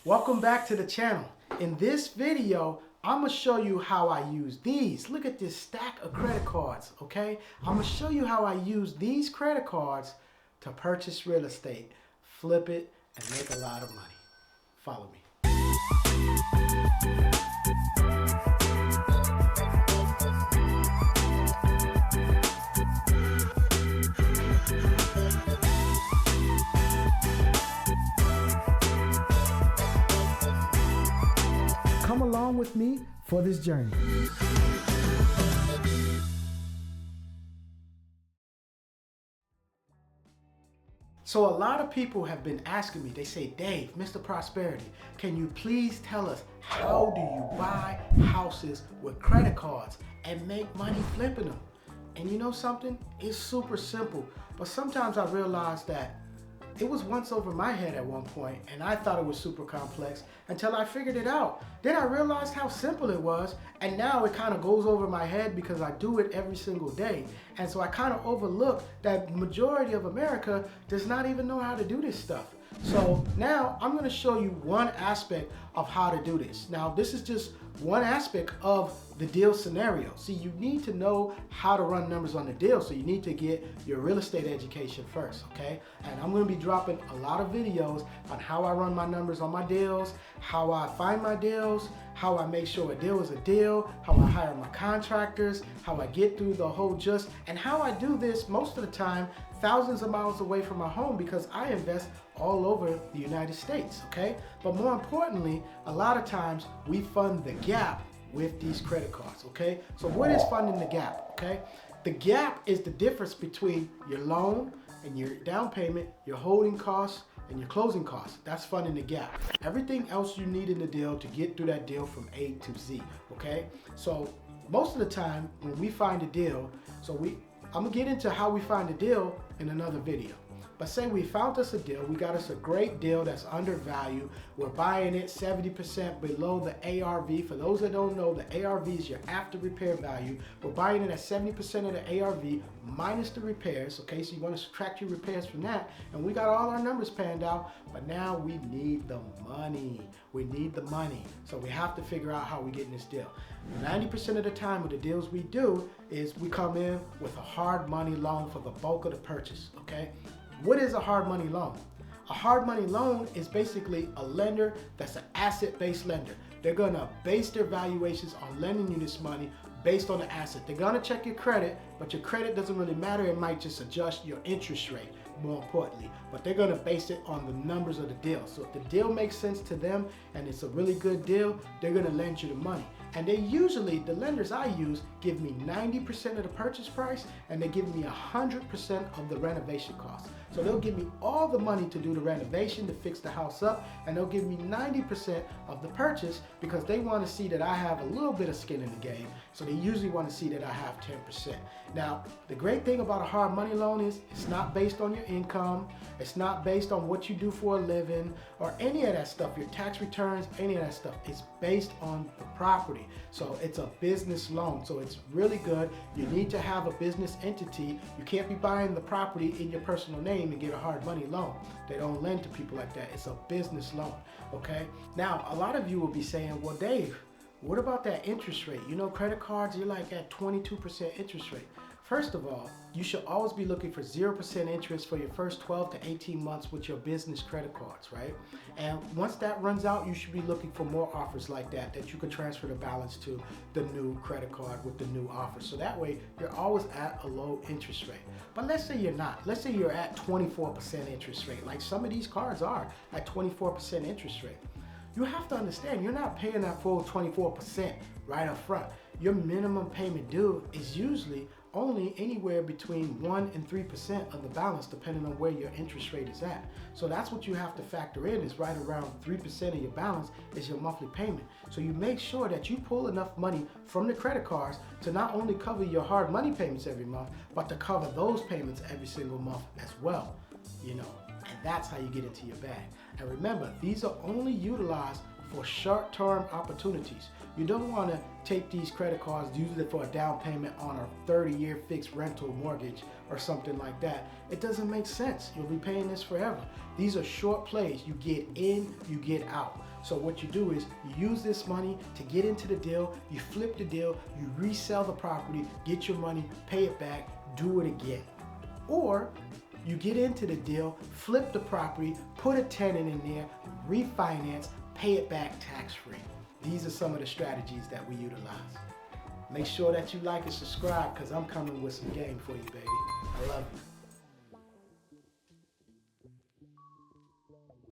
Welcome back to the channel. In this video, I'm gonna show you how I use these. Look at this stack of credit cards, okay? I'm gonna show you how I use these credit cards to purchase real estate, flip it, and make a lot of money. Follow me. Come along with me for this journey. So a lot of people have been asking me, they say, Dave, Mr. Prosperity, can you please tell us how do you buy houses with credit cards and make money flipping them? And you know something? It's super simple, but sometimes I realize that it was once over my head at one point, and I thought it was super complex until I figured it out. Then I realized how simple it was, and now it kind of goes over my head because I do it every single day. And so I kind of overlook that the majority of America does not even know how to do this stuff. So now I'm going to show you one aspect of how to do this. Now this is just one aspect of the deal scenario. See, you need to know how to run numbers on the deal, so you need to get your real estate education first, okay? And I'm going to be dropping a lot of videos on how I run my numbers on my deals, how I find my deals, how I make sure a deal is a deal, how I hire my contractors, how I get through the whole just, and how I do this most of the time thousands of miles away from my home because I invest all over the United States, okay? But more importantly, a lot of times we fund the gap with these credit cards, okay? So what is funding the gap, okay? The gap is the difference between your loan and your down payment, your holding costs, and your closing costs. That's funding the gap. Everything else you need in the deal to get through that deal from A to Z, okay? So most of the time when we find a deal, I'm gonna get into how we find a deal in another video. But say we found us a deal, we got us a great deal that's undervalued, we're buying it 70% below the ARV. For those that don't know, the ARV is your after repair value. We're buying it at 70% of the ARV minus the repairs, okay? So you want to subtract your repairs from that, and we got all our numbers panned out, but now we need the money. We need the money. So we have to figure out how we get in this deal. 90% of the time with the deals we do is we come in with a hard money loan for the bulk of the purchase, okay? What is a hard money loan? A hard money loan is basically a lender that's an asset-based lender. They're gonna base their valuations on lending you this money based on the asset. They're gonna check your credit, but your credit doesn't really matter. It might just adjust your interest rate, more importantly. But they're gonna base it on the numbers of the deal. So if the deal makes sense to them and it's a really good deal, they're gonna lend you the money. And they usually, the lenders I use, give me 90% of the purchase price, and they give me 100% of the renovation costs. So they'll give me all the money to do the renovation, to fix the house up, and they'll give me 90% of the purchase because they want to see that I have a little bit of skin in the game. So they usually want to see that I have 10%. Now, the great thing about a hard money loan is it's not based on your income, it's not based on what you do for a living, or any of that stuff, your tax returns, any of that stuff. It's based on the property. So it's a business loan, so it's really good. You need to have a business entity. You can't be buying the property in your personal name and get a hard money loan. They don't lend to people like that. It's a business loan, okay? Now, a lot of you will be saying, well, Dave, what about that interest rate? You know, credit cards, you're like at 22% interest rate. First of all, you should always be looking for 0% interest for your first 12 to 18 months with your business credit cards, right? And once that runs out, you should be looking for more offers like that you can transfer the balance to the new credit card with the new offer. So that way, you're always at a low interest rate. But let's say you're not. Let's say you're at 24% interest rate, like some of these cards are at 24% interest rate. You have to understand, you're not paying that full 24% right up front. Your minimum payment due is usually only anywhere between 1 and 3% of the balance, depending on where your interest rate is at. So that's what you have to factor in, is right around 3% of your balance is your monthly payment. So you make sure that you pull enough money from the credit cards to not only cover your hard money payments every month, but to cover those payments every single month as well, you know. And that's how you get into your bag. And remember, these are only utilized for short-term opportunities. You don't want to take these credit cards, use it for a down payment on a 30-year fixed rental mortgage or something like that. It doesn't make sense. You'll be paying this forever. These are short plays. You get in, you get out. So what you do is you use this money to get into the deal, you flip the deal, you resell the property, get your money, pay it back, do it again. Or you get into the deal, flip the property, put a tenant in there, refinance, pay it back tax-free. These are some of the strategies that we utilize. Make sure that you like and subscribe because I'm coming with some game for you, baby. I love you.